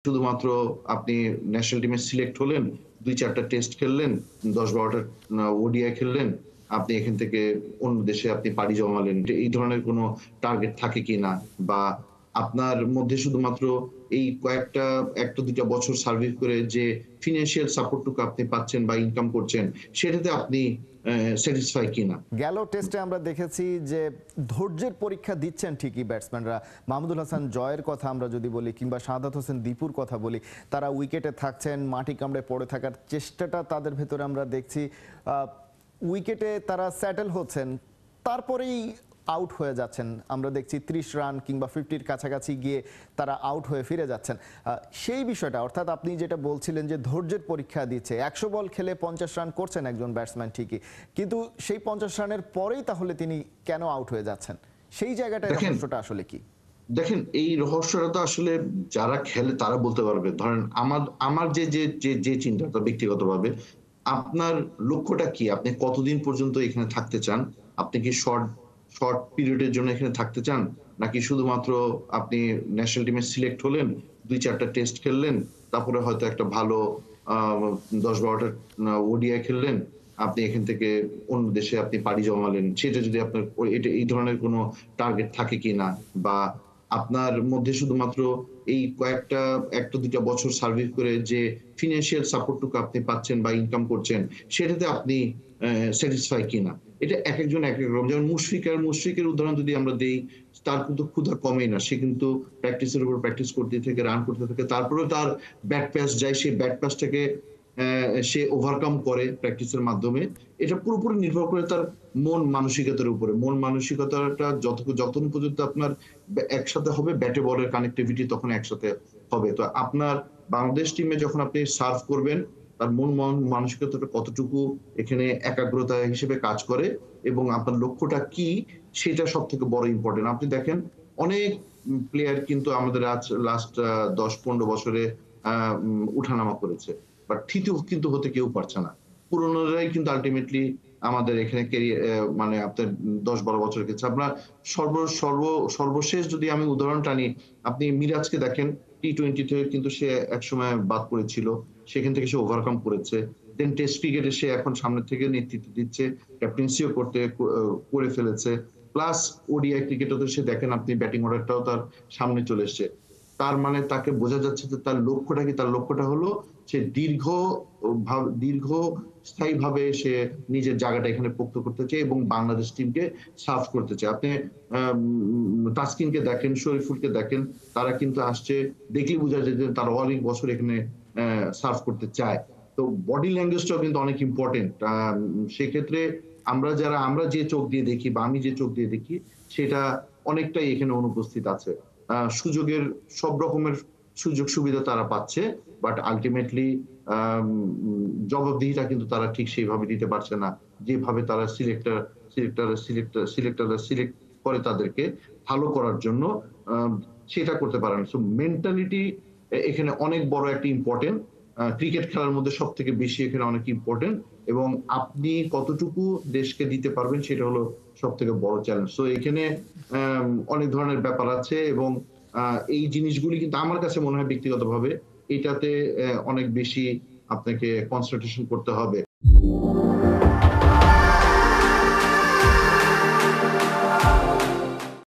শুধুমাত্র আপনি ন্যাশনাল টিমে সিলেক্ট হলেন, ২-৪ টা টেস্ট খেললেন, ১০-১২ টা ওডিআই খেললেন। আপনি এখান থেকে অন্য দেশে আপনি পাড়ি জমালেন। এই ধরনের কোনো টার্গেট থাকে কিনা? বা আপনার মধ্যে শুধুমাত্র এই কয়েকটা ১ টা ২ টা বছর সার্ভাইভ করে যে ফিন্যান্সিয়াল সাপোর্ট টুকু আপনি পাচ্ছেন বা ইনকাম করছেন, সেটাতে আপনি স্যাটিসফাই কিনা? গেল টেস্টে আমরা দেখেছি যে ধৈর্যের পরীক্ষা দিচ্ছেন ঠিকই ব্যাটসম্যানরা। মাহমুদুল হাসান জয়ের কথা আমরা যদি বলি কিংবা শাহাদাত হোসেন দীপুর কথা বলি, তারা উইকেটে থাকছেন, মাটি কামড়ে পড়ে থাকার চেষ্টাটা তাদের ভেতরে আমরা দেখছি। উইকেটে তারা স্যাটেল হচ্ছেন, তারপরেই আউট হয়ে যাচ্ছেন। আমরা দেখছি ৩০ রান কিংবা 50-র কাছাকাছি গিয়ে তারা আউট হয়ে ফিরে যাচ্ছেন। সেই বিষয়টা, অর্থাৎ আপনি যেটা বলছিলেন যে ধৈর্যের পরীক্ষা দিচ্ছে, ১০০ বল খেলে ৫০ রান করছেন একজন ব্যাটসম্যান ঠিকই, কিন্তু সেই ৫০ রানের পরেই তাহলে তিনি কেন আউট হয়ে যাচ্ছেন? সেই জায়গাটায় রহস্যটা আসলে কি? দেখেন এই রহস্যটা তো আসলে যারা খেলে তারা বলতে পারবে। ধরেন আমার আমার যে চিন্তাটা ব্যক্তিগতভাবে, আপনার লক্ষ্যটা কি? আপনি কতদিন পর্যন্ত এখানে থাকতে চান? আপনি কি শর্ট পিরিয়ড এর জন্য এখানে থাকতে চান? নাকি শুধুমাত্র আপনি ন্যাশনাল টিমে সিলেক্ট হলেন, ২-৪ টা টেস্ট খেললেন, তারপরে হয়তো একটা ভালো আ ১০-১২ টা ওডিআই খেললেন। আপনি এখান থেকে অন্য দেশে আপনি পাড়ি জমালেন। সেটা যদি আপনার এই ধরনের কোনো টার্গেট থাকে কিনা? বা আপনার মধ্যে শুধুমাত্র এই কয়েকটা ১ টা ২ টা বছর সার্ভাইভ করে যে ফিন্যান্সিয়াল সাপোর্ট টুকু আপনি পাচ্ছেন বা ইনকাম করছেন, সেটাতে আপনি স্যাটিসফাই কিনা? এটা একেকজন একেক রকম। যেমন মুশফিকের উদাহরণ যদি আমরা দেই, তার কিন্তু ক্ষুধা কমেই না। সে কিন্তু প্র্যাকটিসের উপর প্র্যাকটিস করতে থাকে, রান করতে থাকে। তারপরেও তার ব্যাট প্যাচ যায়। সেই ব্যাট প্যাচটাকে সে ওভারকাম করে প্র্যাকটিসের মাধ্যমে। এটা পুরোপুরি নির্ভর করে তার মন মানসিকতার উপরে। মন মানসিকতাটা যতক্ষণ পর্যন্ত আপনার একসাথে হবে, ব্যাটে বলের কানেক্টিভিটি তখন একসাথে হবে। তো আপনার বাংলাদেশ টিমে যখন আপনি সার্ভ করবেন, তার মন মানসিকতাটা কতটুকু এখানে একাগ্রতা হিসেবে কাজ করে এবং আপনার লক্ষ্যটা কি, সেটা সবথেকে বড় ইম্পোর্টেন্ট। আপনি দেখেন অনেক প্লেয়ার কিন্তু আমাদের লাস্ট ১০-১৫ বছরে আ উঠানামা করেছে। বাট থিতু কিন্তু হতে কেউ পারছে না। পুরনোরাই কিন্তু আল্টিমেটলি আমাদের এখানে মানে আপনার ১০-১২ বছর গেছে। আপনার সর্ব সর্ব সর্বশেষ যদি আমি উদাহরণ টানি, আপনি মিরাজকে দেখেন, টি-20 তে কিন্তু সে একসময় বাদ পড়েছিল। সেখান থেকে সে ওভারকাম করেছে। দেন টেস্ট ক্রিকেটে সে এখন সামনে থেকে নেতৃত্ব দিচ্ছে। ক্যাপ্টেন্সিও করে ফেলেছে। প্লাস ওডিআই ক্রিকেটেও তো সে দেখেন আপনি ব্যাটিং অর্ডারটাও তার সামনে চলে এসছে। তার মানে তাকে বোঝা যাচ্ছে যে তার লক্ষ্যটা কি? তার লক্ষ্যটা হলো সে দীর্ঘস্থায়ীভাবে সে নিজের জায়গাটা এখানে পোক্ত করতে চায় এবং বাংলাদেশ টিমকে সার্ভ করতে চায়। আপনি তাসকিনকে দেখেন, শরীফুলকে দেখেন, তারা কিন্তু আসছে, দেখলেই বোঝা যায় যে তারা অনেক বছর এখানে সার্ভ করতে চায়। তো বডি ল্যাঙ্গুয়েজটাও কিন্তু অনেক ইম্পোর্টেন্ট। সেক্ষেত্রে আমরা যে চোখ দিয়ে দেখি বা আমি যে চোখ দিয়ে দেখি, সেটা অনেকটাই এখানে অনুপস্থিত আছে। সুযোগের সব রকমের সুযোগ সুবিধা তারা পাচ্ছে। বাট আল্টিমেটলি আম জবাবদিহিতা কিন্তু তারা ঠিক সেইভাবে দিতে পারছে না। যেভাবে তারা সিলেক্টররা সিলেক্ট করে তাদেরকে ভালো করার জন্য আম সেটা করতে পারে না। সো মেন্টালিটি এখানে অনেক বড় একটা ইম্পোর্টেন্ট। ক্রিকেট খেলার মধ্যে সবথেকে বেশি এখানে অনেক ইম্পোর্টেন্ট এবং আপনি কতটুকু দেশকে দিতে পারবেন সেটা হলো সবথেকে বড় চ্যালেঞ্জ। সো এখানে অনেক ধরনের ব্যাপার আছে এবং আ এই জিনিসগুলি কিন্তু আমার কাছে মনে হয় ব্যক্তিগতভাবে এটাতে অনেক বেশি আপনাকে কনসেনট্রেশন করতে হবে।